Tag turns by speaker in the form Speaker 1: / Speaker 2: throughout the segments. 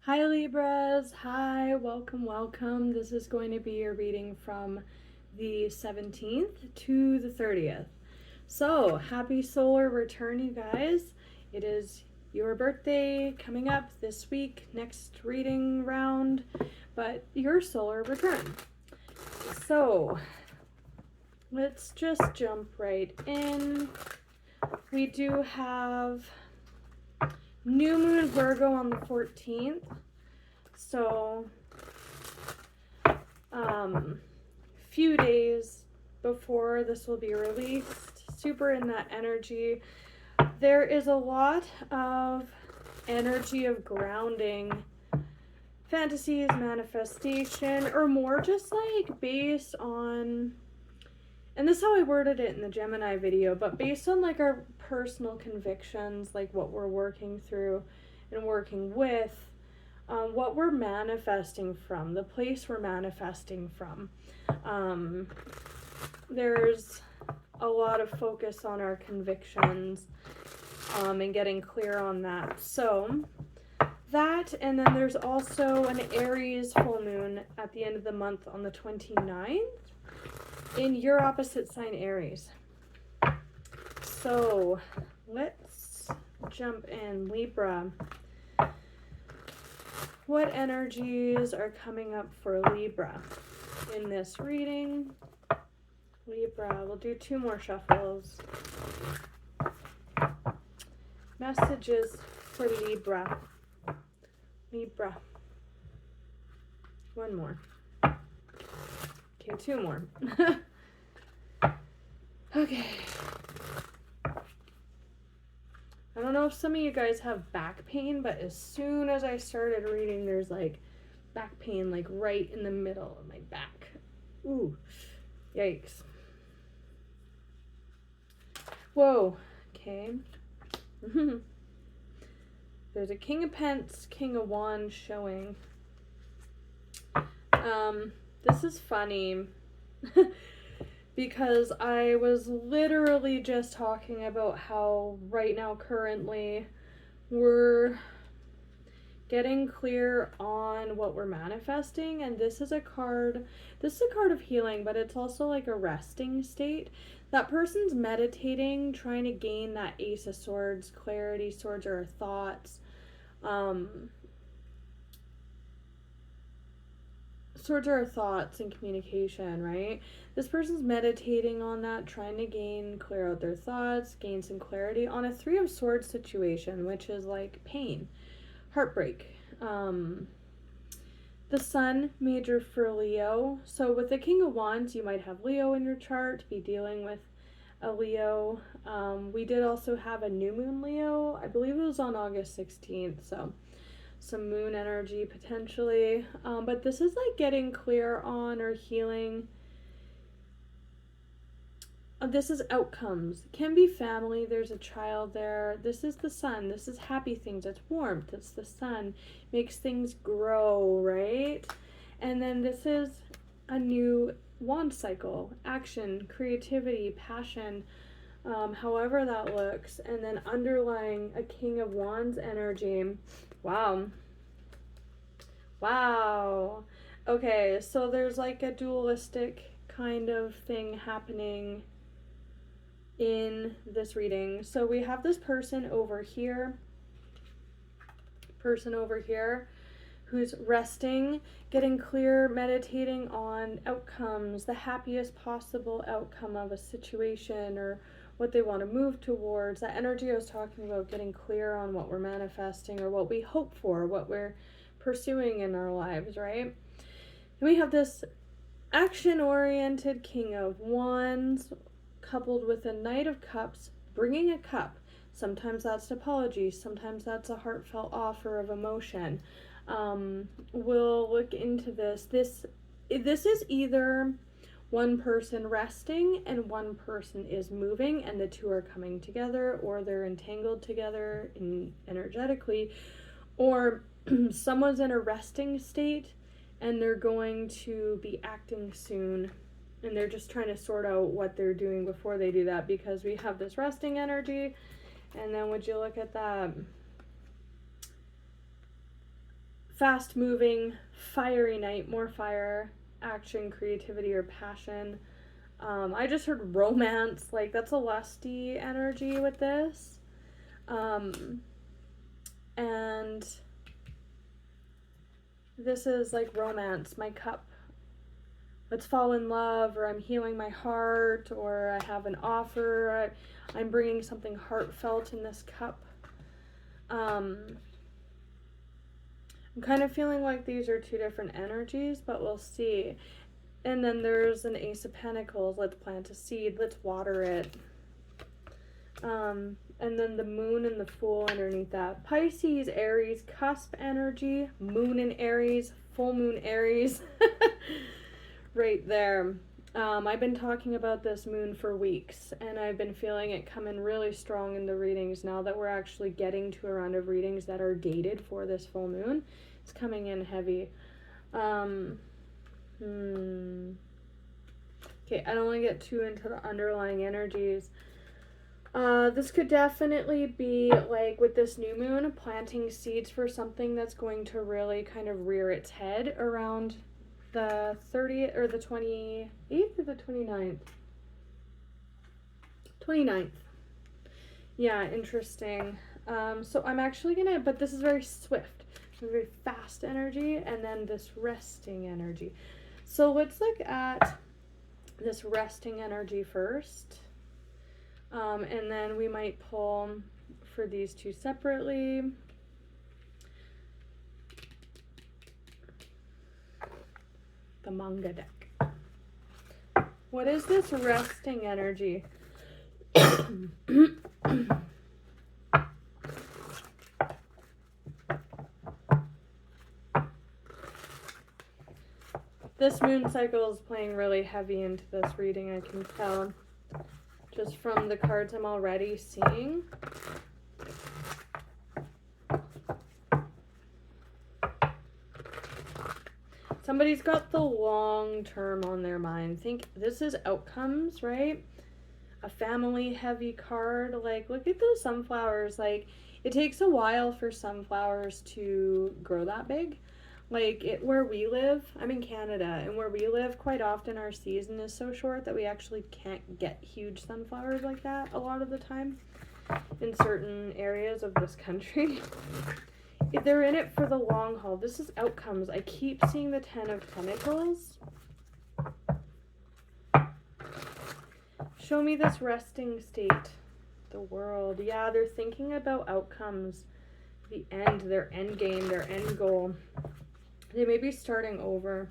Speaker 1: Hi Libras, hi, welcome. This is going to be your reading from the 17th to the 30th. So, happy solar return, you guys. It is your birthday coming up this week, next reading round, but your solar return. So, let's just jump right in. We do have New Moon Virgo on the 14th. So, few days before this will be released, super in that energy. There is a lot of energy of grounding, fantasies, manifestation, or more just like based on, and this is how I worded it in the Gemini video, but based on like our personal convictions, like what we're working through and working with, what we're manifesting from, the place we're manifesting from. There's a lot of focus on our convictions and getting clear on that. So that, and then there's also an Aries full moon at the end of the month on the 29th in your opposite sign, Aries. So let's jump in. Libra. What energies are coming up for Libra in this reading? Libra, we'll do 2 more shuffles. Messages for Libra. Libra. 1 more. Okay, 2 more. Okay. I don't know if some of you guys have back pain, but as soon as I started reading, there's like back pain like right in the middle of my back. Ooh, yikes. Whoa, okay. There's a King of Pence, King of Wands showing. This is funny because I was literally just talking about how right now currently we're getting clear on what we're manifesting, and this is a card of healing, but it's also like a resting state. That person's meditating, trying to gain that Ace of Swords clarity. Swords are thoughts. Swords are thoughts and communication, right? This person's meditating on that, trying to clear out their thoughts, gain some clarity on a 3 of Swords situation, which is like pain, heartbreak. The Sun major for Leo. So with the King of Wands, you might have Leo in your chart, be dealing with a Leo. We did also have a new moon Leo. I believe it was on August 16th, so some moon energy potentially. But this is like getting clear on or healing. This is outcomes. It can be family. There's a child there. This is the sun. This is happy things. It's warmth. It's the sun. Makes things grow, right? And then this is a new wand cycle. Action, creativity, passion, however that looks. And then underlying a King of Wands energy. Wow. Wow. Okay, so there's like a dualistic kind of thing happening in this reading. So we have this person over here who's resting, getting clear, meditating on outcomes, the happiest possible outcome of a situation or what they want to move towards. That energy I was talking about, getting clear on what we're manifesting or what we hope for, what we're pursuing in our lives, right? And we have this action-oriented King of Wands coupled with a Knight of Cups, bringing a cup. Sometimes that's apology, sometimes that's a heartfelt offer of emotion. We'll look into this. This is either one person resting and one person is moving and the two are coming together, or they're entangled together energetically, or someone's in a resting state and they're going to be acting soon and they're just trying to sort out what they're doing before they do that, because we have this resting energy. And then would you look at that fast moving, fiery night, more fire, action, creativity, or passion. I just heard romance, like that's a lusty energy with this. And this is like romance, my cup. Let's fall in love, or I'm healing my heart, or I have an offer, I'm bringing something heartfelt in this cup. I'm kind of feeling like these are two different energies, but we'll see. And then there's an Ace of Pentacles. Let's plant a seed. Let's water it. And then the Moon and the Fool underneath that. Pisces, Aries, cusp energy. Moon in Aries. Full Moon Aries. Right there. I've been talking about this moon for weeks, and I've been feeling it come in really strong in the readings now that we're actually getting to a round of readings that are dated for this full moon. It's coming in heavy. Okay, I don't want to get too into the underlying energies. This could definitely be, like, with this new moon, planting seeds for something that's going to really kind of rear its head around the 30th or the 28th or the 29th? 29th. Yeah, interesting. So I'm actually gonna, but this is very swift, very fast energy, and then this resting energy. So let's look at this resting energy first. And then we might pull for these two separately. The manga deck. What is this resting energy? This moon cycle is playing really heavy into this reading, I can tell. Just from the cards I'm already seeing. Somebody's got the long term on their mind. Think this is outcomes, right? A family heavy card. Like, look at those sunflowers. Like, it takes a while for sunflowers to grow that big. Like, where we live, I'm in Canada, and where we live, quite often our season is so short that we actually can't get huge sunflowers like that a lot of the time in certain areas of this country. If they're in it for the long haul, this is outcomes. I keep seeing the 10 of Pentacles. Show me this resting state. The World. Yeah, they're thinking about outcomes. The end, their end game, their end goal. They may be starting over.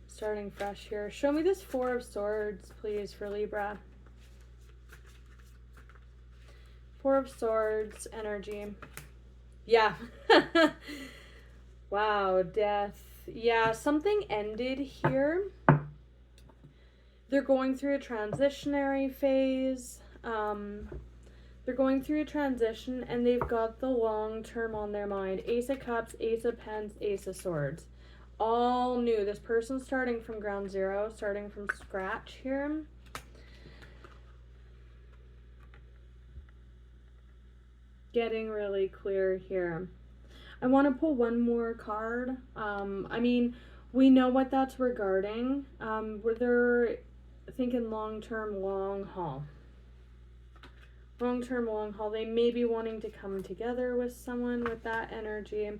Speaker 1: Starting fresh here. Show me this 4 of Swords, please, for Libra. 4 of Swords energy. Yeah. Wow, death. Yeah, something ended here. They're going through a transitionary phase. They're going through a transition, and they've got the long term on their mind. Ace of Cups, Ace of Pens, Ace of Swords. All new. This person's starting from ground zero, starting from scratch here. Getting really clear here. I want to pull one more card. I mean, we know what that's regarding. Where they're thinking long-term, long haul. Long-term, long haul. They may be wanting to come together with someone with that energy.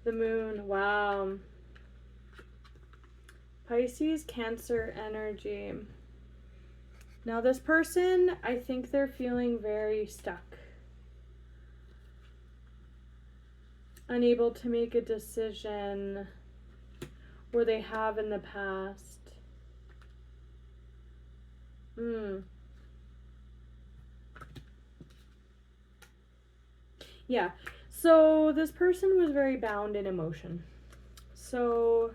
Speaker 1: The Moon. Wow. Pisces, Cancer energy. Now this person, I think they're feeling very stuck. Unable to make a decision where they have in the past. Yeah, so this person was very bound in emotion. So,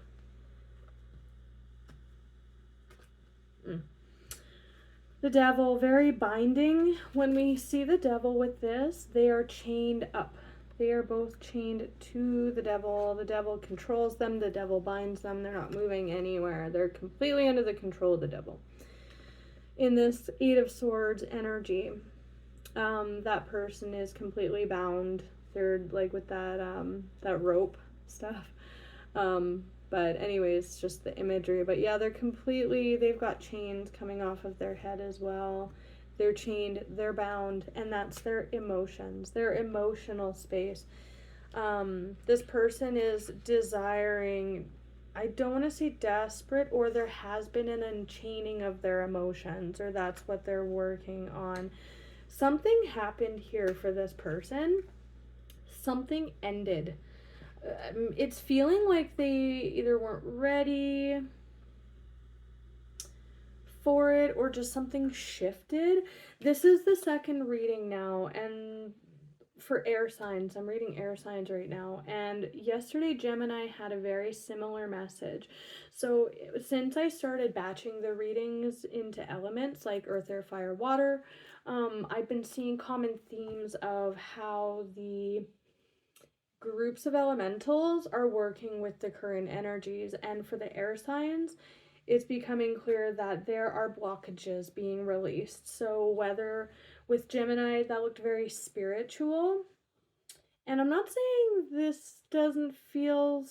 Speaker 1: the Devil, very binding. When we see the Devil with this, they are chained up. They are both chained to the Devil. The Devil controls them. The Devil binds them. They're not moving anywhere. They're completely under the control of the Devil. In this 8 of Swords energy, that person is completely bound. They're like with that that rope stuff. But anyways, just the imagery. But yeah, they've got chains coming off of their head as well. They're chained, they're bound, and that's their emotions, their emotional space. This person is desiring, I don't want to say desperate, or there has been an unchaining of their emotions, or that's what they're working on. Something happened here for this person. Something ended. It's feeling like they either weren't ready for it or just something shifted. This is the second reading now, and for air signs, I'm reading air signs right now, and yesterday Gemini had a very similar message. So since I started batching the readings into elements like earth, air, fire, water, I've been seeing common themes of how the groups of elementals are working with the current energies. And for the air signs, it's becoming clear that there are blockages being released. So whether with Gemini, that looked very spiritual. And I'm not saying this doesn't feel,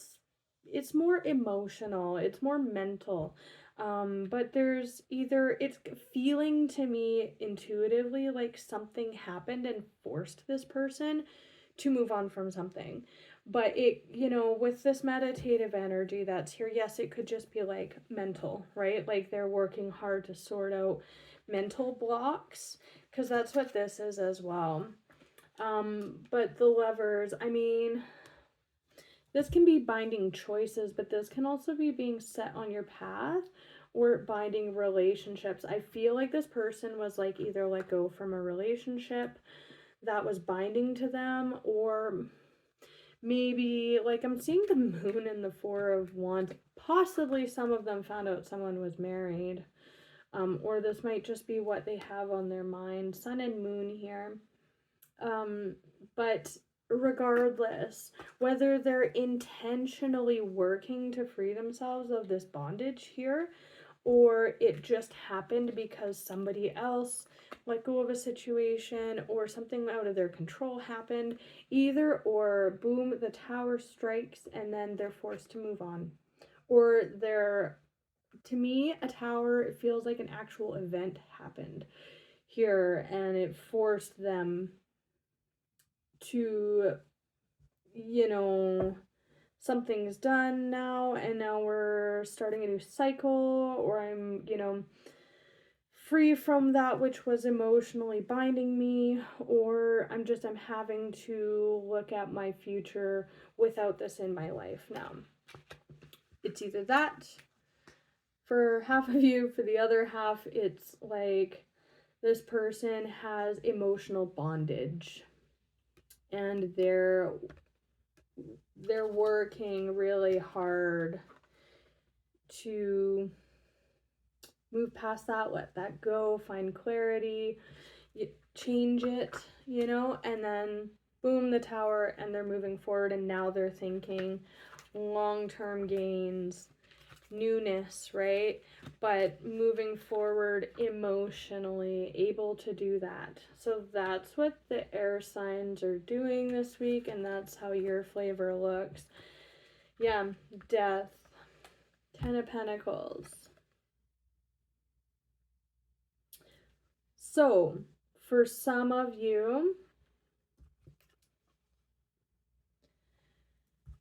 Speaker 1: it's more emotional, it's more mental. But there's either, it's feeling to me intuitively like something happened and forced this person to move on from something. But it, with this meditative energy that's here, yes, it could just be like mental, right? Like they're working hard to sort out mental blocks, because that's what this is as well. But the Lovers, I mean, this can be binding choices, but this can also be being set on your path or binding relationships. I feel like this person was like either let go from a relationship that was binding to them, or maybe like I'm seeing the Moon and the Four of Wands. Possibly some of them found out someone was married, or this might just be what they have on their mind. Sun and Moon here. But regardless, whether they're intentionally working to free themselves of this bondage here, or it just happened because somebody else let go of a situation or something out of their control happened, either or, boom, the Tower strikes and then they're forced to move on. Or to me, a Tower, it feels like an actual event happened here and it forced them to, something's done now and now we're starting a new cycle, or I'm, free from that which was emotionally binding me, or I'm having to look at my future without this in my life now. It's either that for half of you, for the other half, it's like this person has emotional bondage and they're working really hard to move past that, let that go, find clarity, change it, and then boom, the Tower, and they're moving forward, and now they're thinking long-term gains, newness, right? But moving forward emotionally, able to do that. So that's what the air signs are doing this week, and that's how your flavor looks. Yeah, Death, Ten of Pentacles. So, for some of you,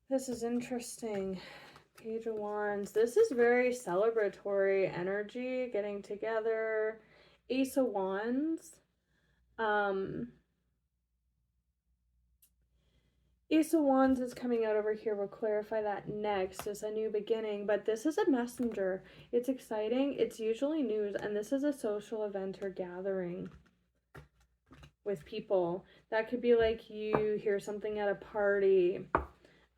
Speaker 1: this is interesting. Page of Wands. This is very celebratory energy, getting together. Ace of Wands. Ace of Wands is coming out over here. We'll clarify that next. It's a new beginning, but this is a messenger. It's exciting. It's usually news, and this is a social event or gathering with people. That could be like you hear something at a party,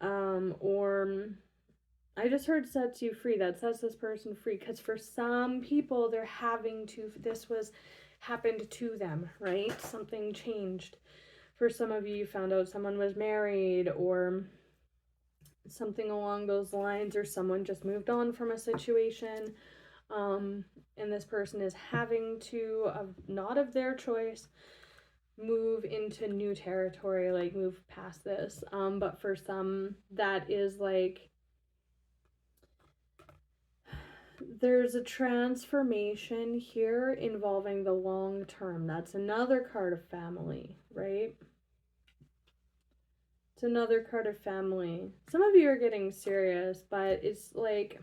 Speaker 1: or I just heard sets you free. That sets this person free, because for some people, they're having to, happened to them, right? Something changed. For some of you, you found out someone was married or something along those lines, or someone just moved on from a situation. And this person is having to, not of their choice, move into new territory, like move past this. But for some, that is like there's a transformation here involving the long term. That's another card of family, right? It's another card of family. Some of you are getting serious, but it's like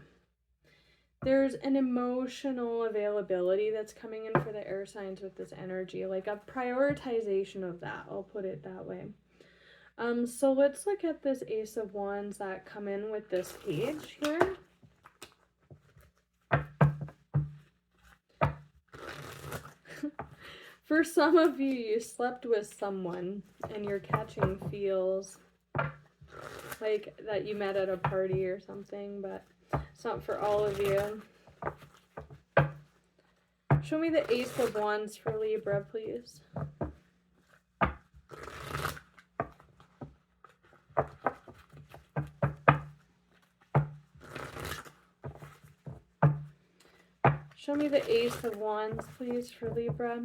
Speaker 1: there's an emotional availability that's coming in for the air signs with this energy, like a prioritization of that. I'll put it that way. So let's look at this Ace of Wands that come in with this page here. For some of you, you slept with someone and you're catching feels like that you met at a party or something, but it's not for all of you. Show me the Ace of Wands for Libra, please. Show me the Ace of Wands, please, for Libra.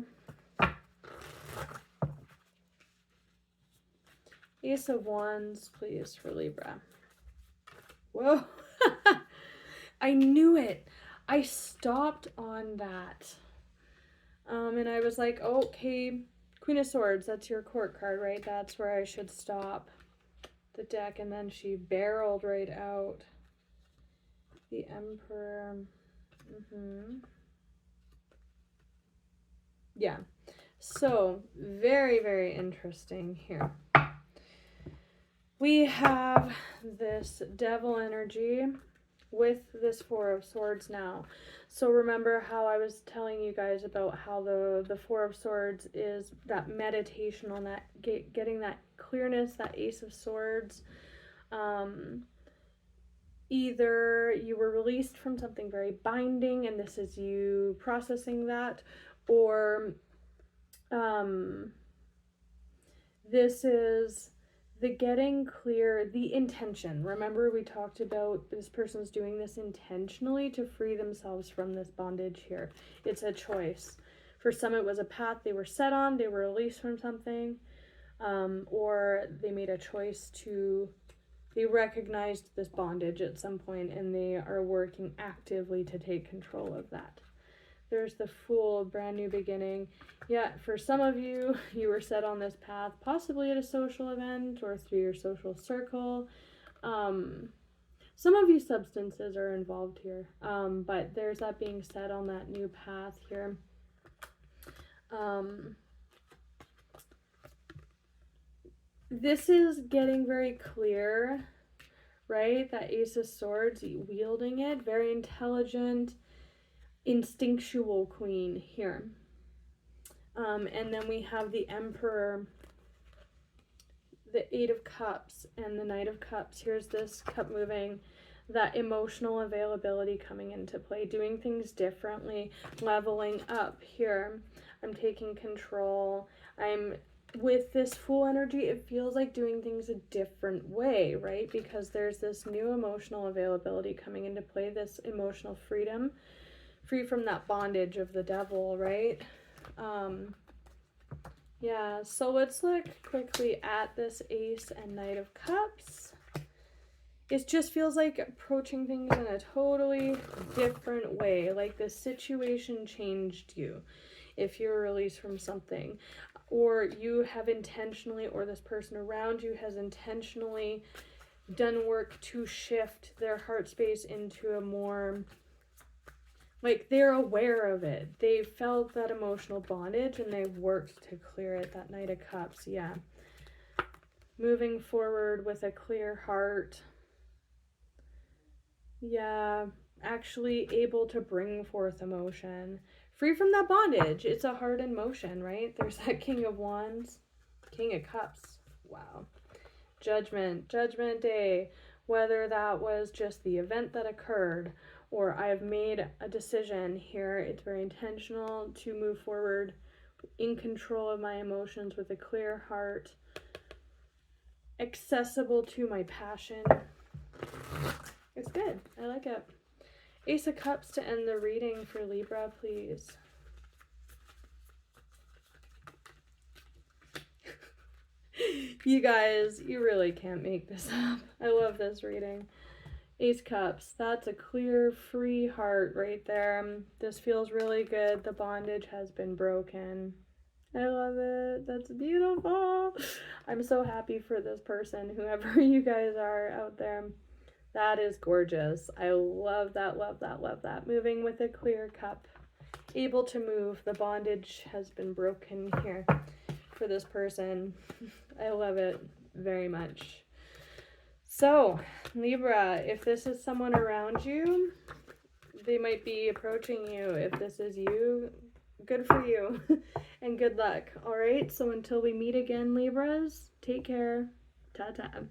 Speaker 1: Ace of Wands, please, for Libra. Whoa. I knew it. I stopped on that. And I was like, oh, okay, Queen of Swords, that's your court card, right? That's where I should stop the deck. And then she barreled right out. The Emperor. Yeah. So, very, very interesting here. We have this Devil energy with this Four of Swords now. So remember how I was telling you guys about how the Four of Swords is that meditation on that, getting that clearness, that Ace of Swords. Either you were released from something very binding and this is you processing that, or this is the getting clear, the intention. Remember we talked about this person's doing this intentionally to free themselves from this bondage here. It's a choice. For some it was a path they were set on, they were released from something, or they made a choice to, they recognized this bondage at some point and they are working actively to take control of that. There's the Fool, brand new beginning. Yeah, for some of you, you were set on this path, possibly at a social event or through your social circle. Some of you substances are involved here, but there's that being set on that new path here. This is getting very clear, right? That Ace of Swords, wielding it, very intelligent, instinctual queen here. And then we have the Emperor, the Eight of Cups, and the Knight of Cups. Here's this cup moving, that emotional availability coming into play, doing things differently, leveling up here. I'm taking control. I'm with this Fool energy, it feels like doing things a different way, right? Because there's this new emotional availability coming into play, this emotional freedom, free from that bondage of the devil, right? Yeah, so let's look quickly at this Ace and Knight of Cups. It just feels like approaching things in a totally different way, like the situation changed you if you're released from something, or you have intentionally, or this person around you has intentionally done work to shift their heart space into a more, like, they're aware of it. They felt that emotional bondage and they've worked to clear it. That Knight of Cups, yeah. Moving forward with a clear heart. Yeah, actually able to bring forth emotion. Free from that bondage. It's a heart in motion, right? There's that King of Wands. King of Cups. Wow. Judgment. Judgment Day. Whether that was just the event that occurred, or I've made a decision here, it's very intentional to move forward in control of my emotions with a clear heart, accessible to my passion. It's good. I like it. Ace of Cups to end the reading for Libra, please. You guys, you really can't make this up. I love this reading. Ace Cups, that's a clear, free heart right there. This feels really good. The bondage has been broken. I love it. That's beautiful. I'm so happy for this person, whoever you guys are out there. That is gorgeous. I love that, love that, love that. Moving with a clear cup. Able to move. The bondage has been broken here for this person. I love it very much. So, Libra, if this is someone around you, they might be approaching you. If this is you, good for you and good luck. All right, so until we meet again, Libras, take care. Ta-ta.